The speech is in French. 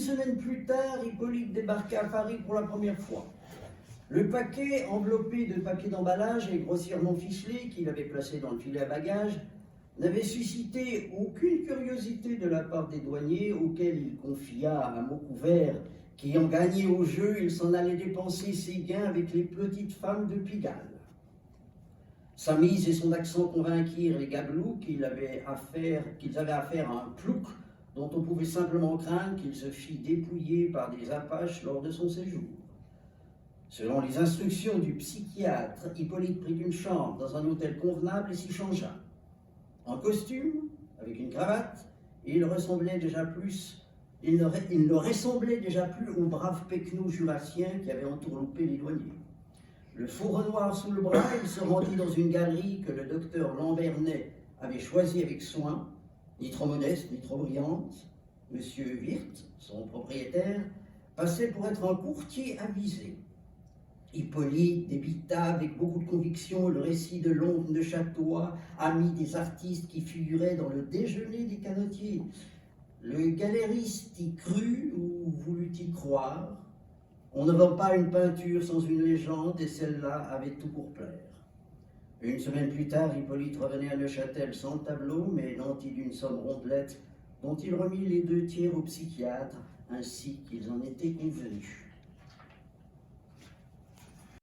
semaine plus tard, Hippolyte débarquait à Paris pour la première fois. Le paquet, enveloppé de papier d'emballage et grossièrement ficelé qu'il avait placé dans le filet à bagages, n'avait suscité aucune curiosité de la part des douaniers auxquels il confia à mots couverts qu'ayant gagné au jeu, il s'en allait dépenser ses gains avec les petites femmes de Pigalle. Sa mise et son accent convainquirent les gabelous qu'ils avaient affaire à un plouc dont on pouvait simplement craindre qu'il se fît dépouiller par des apaches lors de son séjour. Selon les instructions du psychiatre, Hippolyte prit une chambre dans un hôtel convenable et s'y changea. En costume, avec une cravate, il ne ressemblait déjà plus au brave Pecnou jurassien qui avait entourloupé les douaniers. Le faux Renoir sous le bras, il se rendit dans une galerie que le docteur Lambernet avait choisie avec soin, ni trop modeste, ni trop brillante. Monsieur Wirth, son propriétaire, passait pour être un courtier avisé. Hippolyte débita avec beaucoup de conviction le récit de l'oncle de Châteauroux, ami des artistes qui figuraient dans le déjeuner des canotiers. Le galériste y crut ou voulut y croire. On ne vend pas une peinture sans une légende, et celle-là avait tout pour plaire. Une semaine plus tard, Hippolyte revenait à Neuchâtel sans tableau, mais nanti d'une somme rondelette, dont il remit les 2 tiers au psychiatre, ainsi qu'ils en étaient convenus.